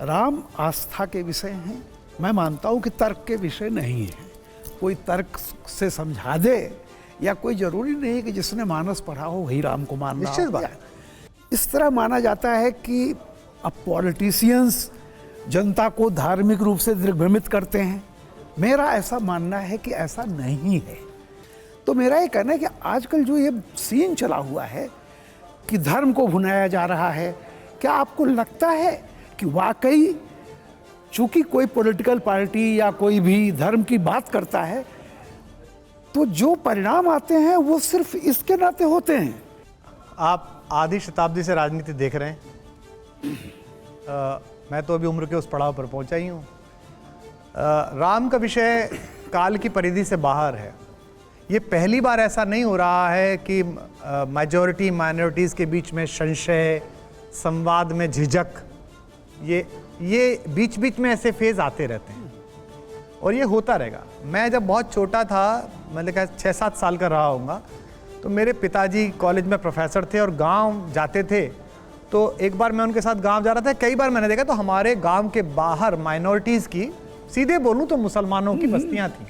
राम आस्था के विषय हैं। मैं मानता हूँ कि तर्क के विषय नहीं है। कोई तर्क से समझा दे या कोई जरूरी नहीं है कि जिसने मानस पढ़ा हो वही राम को मान रहा निश्चित हो। बात। इस तरह माना जाता है कि अब पॉलिटिशियंस जनता को धार्मिक रूप से दिग्भ्रमित करते हैं। मेरा ऐसा मानना है कि ऐसा नहीं है। तो मेरा ये कहना है कि आजकल जो ये सीन चला हुआ है कि धर्म को भुनाया जा रहा है, क्या आपको लगता है कि वाकई चूंकि कोई पॉलिटिकल पार्टी या कोई भी धर्म की बात करता है तो जो परिणाम आते हैं वो सिर्फ इसके नाते होते हैं? आप आधी शताब्दी से राजनीति देख रहे हैं। मैं तो अभी उम्र के उस पड़ाव पर पहुंचा ही हूँ। राम का विषय काल की परिधि से बाहर है। ये पहली बार ऐसा नहीं हो रहा है कि मेजॉरिटी माइनॉरिटीज़ के बीच में संशय, संवाद में झिझक, ये बीच बीच में ऐसे फेज आते रहते हैं और ये होता रहेगा। मैं जब बहुत छोटा था, मैंने कहा 6-7 साल का रहा होऊंगा, तो मेरे पिताजी कॉलेज में प्रोफेसर थे और गांव जाते थे। तो एक बार मैं उनके साथ गांव जा रहा था, कई बार मैंने देखा तो हमारे गांव के बाहर माइनॉरिटीज़ की, सीधे बोलूं तो मुसलमानों की बस्तियां थी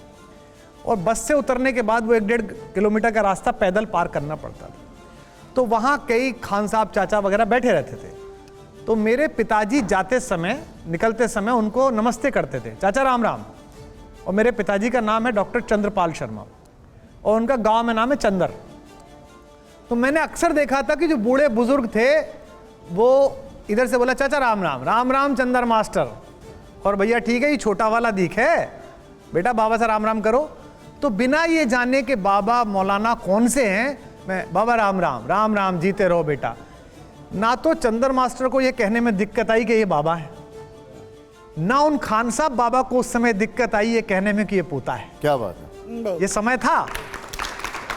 और बस से उतरने के बाद वो 1-1.5 किलोमीटर का रास्ता पैदल पार करना पड़ता था। तो वहाँ कई खान साहब, चाचा वगैरह बैठे रहते थे। तो मेरे पिताजी जाते समय, निकलते समय उनको नमस्ते करते थे, चाचा राम राम। और मेरे पिताजी का नाम है डॉक्टर चंद्रपाल शर्मा और उनका गांव में नाम है चंदर। तो मैंने अक्सर देखा था कि जो बूढ़े बुजुर्ग थे वो इधर से बोला चाचा राम राम, राम राम चंदर मास्टर, और भैया ठीक है ये छोटा वाला दीख है, बेटा बाबा से राम राम करो। तो बिना ये जाने कि बाबा मौलाना कौन से हैं, मैं बाबा राम राम, राम राम, जीते रहो बेटा। ना तो चंदर मास्टर को ये कहने में दिक्कत आई कि ये बाबा है, ना उन खान साहब बाबा को उस समय दिक्कत आई ये कहने में कि ये पोता है। क्या बात है। ये समय था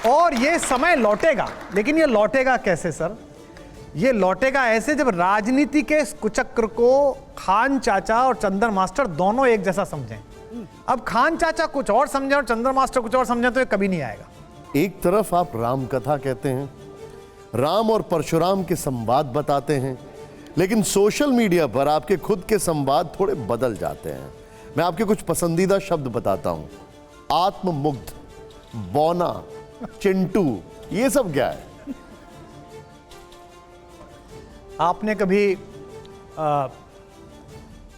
और ये समय लौटेगा। लेकिन ये लौटेगा कैसे सर? ये लौटेगा ऐसे जब राजनीति के कुचक्र को खान चाचा और चंदर मास्टर दोनों एक जैसा समझें। अब खान चाचा कुछ और समझे और चंदर मास्टर कुछ और समझे तो ये कभी नहीं आएगा। एक तरफ आप राम कथा कहते हैं, राम और परशुराम के संवाद बताते हैं, लेकिन सोशल मीडिया पर आपके खुद के संवाद थोड़े बदल जाते हैं। मैं आपके कुछ पसंदीदा शब्द बताता हूं। आत्ममुग्ध, बौना, चिंटू, ये सब क्या है? आपने कभी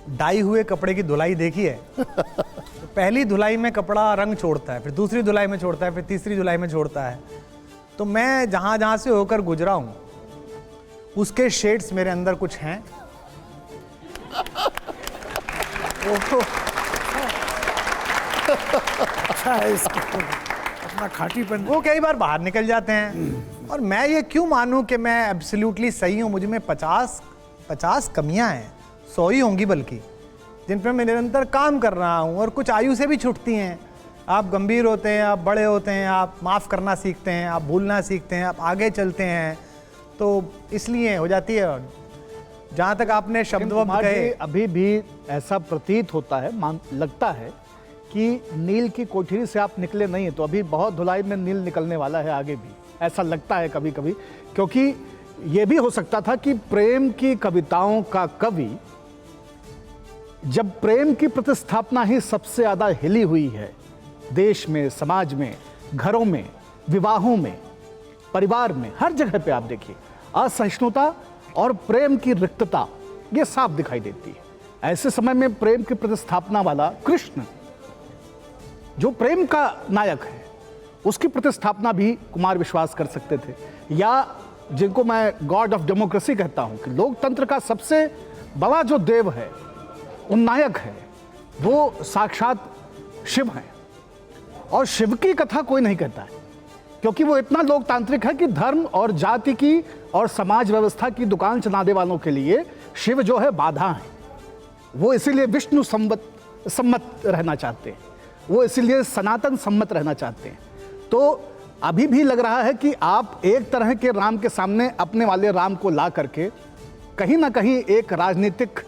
डाई हुए कपड़े की धुलाई देखी है? तो पहली धुलाई में कपड़ा रंग छोड़ता है, फिर दूसरी धुलाई में छोड़ता है, फिर तीसरी धुलाई में छोड़ता है। तो मैं जहां जहां से होकर गुजरा हूं उसके शेड्स मेरे अंदर कुछ हैं। अच्छा है इसको अपना खाटीपन। वो कई बार बाहर निकल जाते हैं और मैं ये क्यों मानूं कि मैं एब्सोल्युटली सही हूं? मुझ में 50 कमियां हैं, 100 ही होंगी बल्कि, जिन पर मैं निरंतर काम कर रहा हूं और कुछ आयु से भी छूटती हैं। आप गंभीर होते हैं, आप बड़े होते हैं, आप माफ़ करना सीखते हैं, आप भूलना सीखते हैं, आप आगे चलते हैं, तो इसलिए हो जाती है। जहाँ तक आपने शब्द कहे, अभी भी ऐसा प्रतीत होता है, लगता है कि नील की कोठरी से आप निकले नहीं, तो अभी बहुत धुलाई में नील निकलने वाला है आगे भी, ऐसा लगता है कभी कभी। क्योंकि ये भी हो सकता था कि प्रेम की कविताओं का कवि, जब प्रेम की प्रतिस्थापना ही सबसे ज़्यादा हिली हुई है देश में, समाज में, घरों में, विवाहों में, परिवार में, हर जगह पे आप देखिए असहिष्णुता और प्रेम की रिक्तता ये साफ दिखाई देती है। ऐसे समय में प्रेम की प्रतिस्थापना वाला कृष्ण, जो प्रेम का नायक है, उसकी प्रतिस्थापना भी कुमार विश्वास कर सकते थे। या जिनको मैं गॉड ऑफ डेमोक्रेसी कहता हूं कि लोकतंत्र का सबसे बड़ा जो देव है, उन्नायक है, वो साक्षात शिव है। और शिव की कथा कोई नहीं कहता है क्योंकि वो इतना लोकतांत्रिक है कि धर्म और जाति की और समाज व्यवस्था की दुकान चलाने वालों के लिए शिव जो है बाधा है। वो इसीलिए विष्णु सम्मत रहना चाहते हैं, वो इसीलिए सनातन सम्मत रहना चाहते हैं। तो अभी भी लग रहा है कि आप एक तरह के राम के सामने अपने वाले राम को ला करके कहीं ना कहीं एक राजनीतिक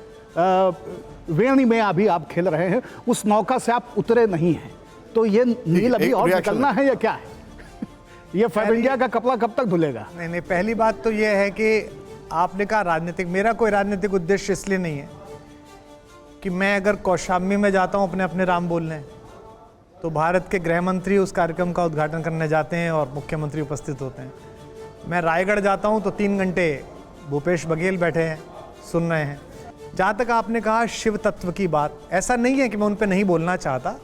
वेणी में अभी आप खेल रहे हैं, उस नौका से आप उतरे नहीं हैं। तो ये नील अभी और निकलना है या क्या है? ये फाइव इंडिया का कपड़ा कब तक धुलेगा? नहीं, पहली बात तो ये है कि आपने कहा राजनीतिक, मेरा कोई राजनीतिक उद्देश्य इसलिए नहीं है कि मैं अगर कौशाम्बी में जाता हूँ अपने अपने राम बोलने, तो भारत के गृह मंत्री उस कार्यक्रम का उद्घाटन करने जाते हैं और मुख्यमंत्री उपस्थित होते हैं। मैं रायगढ़ जाता हूँ तो 3 घंटे भूपेश बघेल बैठे हैं, सुन रहे हैं। जहाँ तक आपने कहा शिव तत्व की बात, ऐसा नहीं है कि मैं उन पर नहीं बोलना चाहता,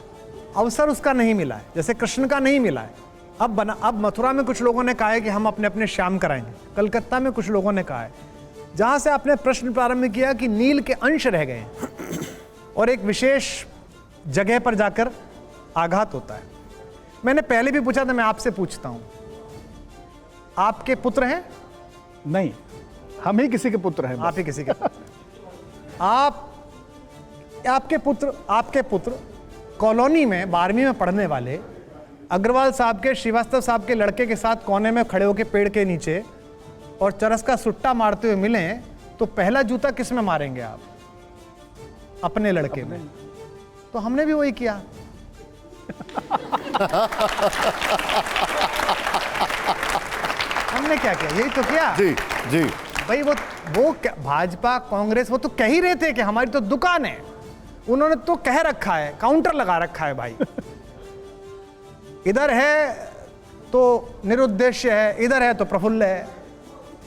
अवसर उसका नहीं मिला है, जैसे कृष्ण का नहीं मिला है। अब मथुरा में कुछ लोगों ने कहा है कि हम अपने अपने श्याम कराएंगे, कलकत्ता में कुछ लोगों ने कहा है। जहाँ से आपने प्रश्न प्रारंभ किया कि नील के अंश रह गए हैं और एक विशेष जगह पर जाकर आघात होता है। मैंने पहले भी पूछा था, मैं आपसे पूछता हूं, आपके पुत्र हैं? नहीं, हम ही किसी के पुत्र हैं। आप ही किसी के पुत्र आपके पुत्र कॉलोनी में 12वीं में पढ़ने वाले अग्रवाल साहब के, श्रीवास्तव साहब के लड़के के साथ कोने में खड़े होकर पेड़ के नीचे और चरस का सुट्टा मारते हुए मिले, तो पहला जूता किस में मारेंगे आप? अपने लड़के में। तो हमने भी वही किया। हमने क्या किया? यही तो किया। जी जी भाई वो भाजपा कांग्रेस वो तो कह ही रहे थे कि हमारी तो दुकान है। उन्होंने तो कह रखा है, काउंटर लगा रखा है भाई। इधर है तो निरुद्देश्य है, इधर है तो प्रफुल्ल है।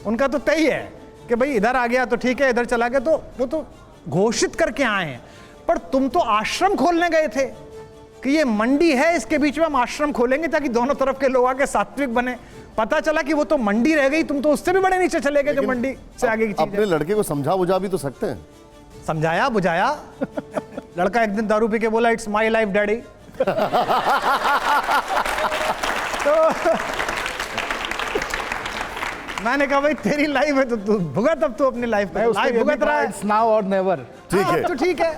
उनका तो तय है कि भाई इधर आ गया तो ठीक है, इधर चला गया तो वो तो घोषित करके आए हैं। पर तुम तो आश्रम खोलने गए थे कि ये मंडी है, इसके बीच में हम आश्रम खोलेंगे ताकि दोनों तरफ के लोग आके सात्विक बने। पता चला कि वो तो मंडी रह गई, तुम तो उससे भी बड़े नीचे चले गए जो मंडी से आगे की चीज अपने लड़के को समझा बुझा भी तो सकते हैं। समझाया बुझाया। लड़का एक दिन दारू पी के बोला इट्स माई लाइफ डैडी। तो मैंने कहा भाई तेरी लाइफ है तो तू भुगत, अब तू अपनी लाइफ पे लाइफ भुगत रहा है। इट्स नाउ और नेवर। ठीक है, तो ठीक है।